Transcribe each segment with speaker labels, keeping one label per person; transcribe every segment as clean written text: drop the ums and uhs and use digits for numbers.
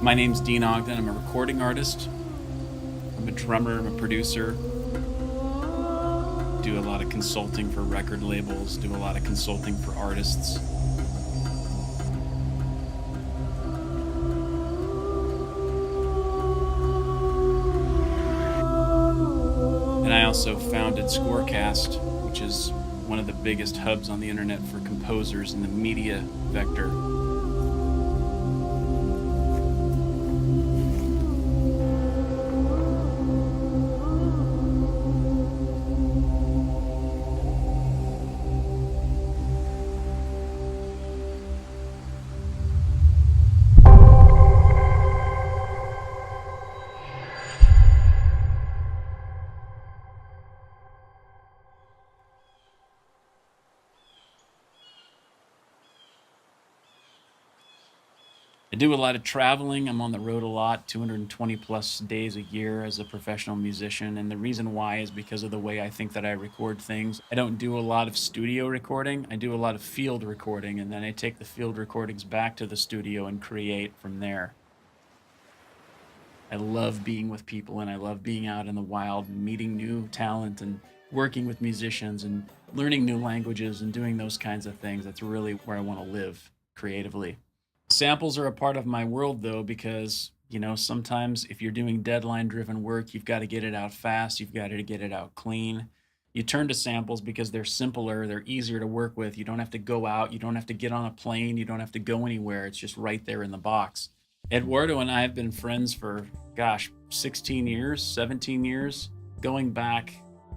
Speaker 1: My name's Deane Ogden. I'm a recording artist. I'm a drummer. I'm a producer. Do a lot of consulting for record labels. Do a lot of consulting for artists. And I also founded Scorecast, which is one of the biggest hubs on the internet for composers in the media vector. I do a lot of traveling. I'm on the road a lot, 220 plus days a year as a professional musician. And the reason why is because of the way I think that I record things. I don't do a lot of studio recording. I do a lot of field recording, and then I take the field recordings back to the studio and create from there. I love being with people, and I love being out in the wild and meeting new talent and working with musicians and learning new languages and doing those kinds of things. That's really where I want to live creatively. Samples are a part of my world, though, because, sometimes if you're doing deadline-driven work, you've got to get it out fast. You've got to get it out clean. You turn to samples because they're simpler. They're easier to work with. You don't have to go out. You don't have to get on a plane. You don't have to go anywhere. It's just right there in the box. Eduardo and I have been friends for, 16 years, 17 years, going back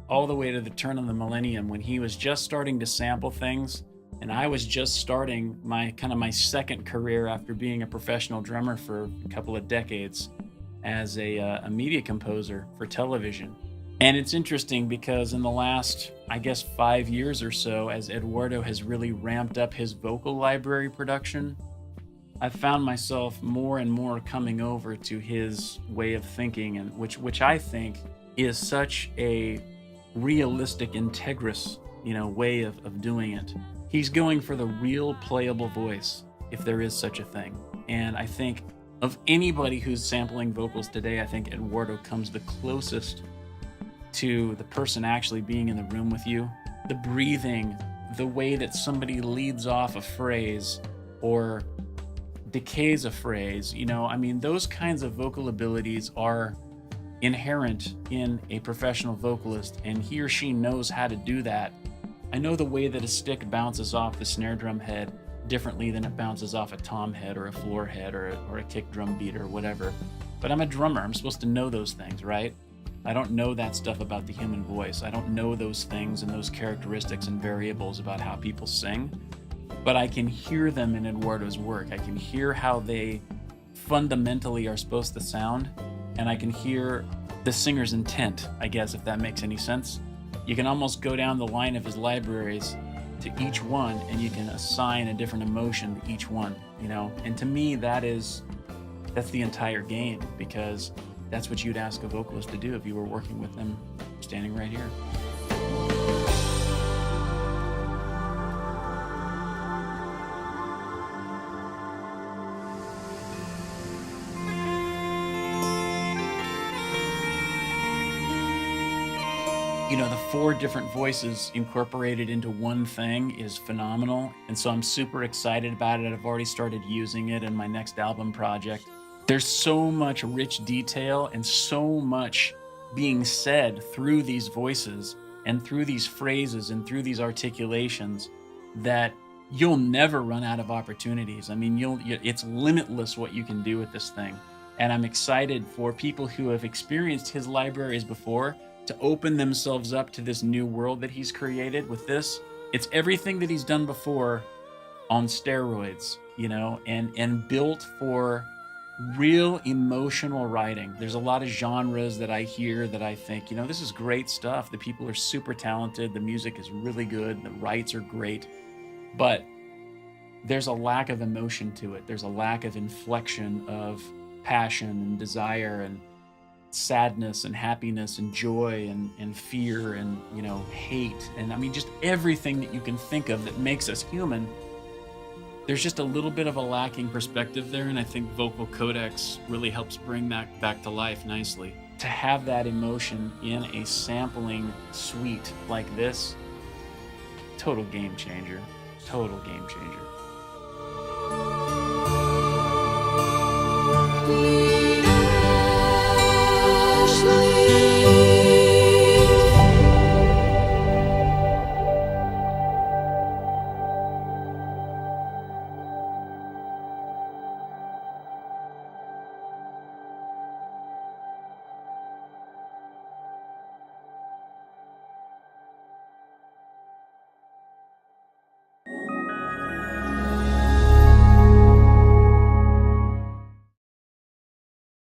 Speaker 1: all the way to the turn of the millennium when he was just starting to sample things. And I was just starting my second career after being a professional drummer for a couple of decades as a media composer for television. And it's interesting because in the last, 5 years or so, as Eduardo has really ramped up his vocal library production, I've found myself more and more coming over to his way of thinking, and which I think is such a realistic, integrous, way of doing it. He's going for the real playable voice, if there is such a thing. And I think of anybody who's sampling vocals today, I think Eduardo comes the closest to the person actually being in the room with you. The breathing, the way that somebody leads off a phrase or decays a phrase, those kinds of vocal abilities are inherent in a professional vocalist, and he or she knows how to do that. I know the way that a stick bounces off the snare drum head differently than it bounces off a tom head or a floor head or a kick drum beat or whatever. But I'm a drummer. I'm supposed to know those things, right? I don't know that stuff about the human voice. I don't know those things and those characteristics and variables about how people sing. But I can hear them in Eduardo's work. I can hear how they fundamentally are supposed to sound. And I can hear the singer's intent, if that makes any sense. You can almost go down the line of his libraries to each one, and you can assign a different emotion to each one, And to me, that's the entire game, because that's what you'd ask a vocalist to do if you were working with them standing right here. The 4 different voices incorporated into one thing is phenomenal. And so I'm super excited about it. I've already started using it in my next album project. There's so much rich detail and so much being said through these voices and through these phrases and through these articulations that you'll never run out of opportunities. It's limitless what you can do with this thing. And I'm excited for people who have experienced his libraries before to open themselves up to this new world that he's created with this. It's everything that he's done before on steroids, and built for real emotional writing. There's a lot of genres that I hear that I think, this is great stuff. The people are super talented. The music is really good. The rights are great. But there's a lack of emotion to it. There's a lack of inflection of passion and desire and sadness and happiness and joy and fear and hate and just everything that you can think of that makes us human There's just a little bit of a lacking perspective there, and I think Vocal Codex really helps bring that back to life nicely. To have that emotion in a sampling suite like this, total game changer. Total game changer.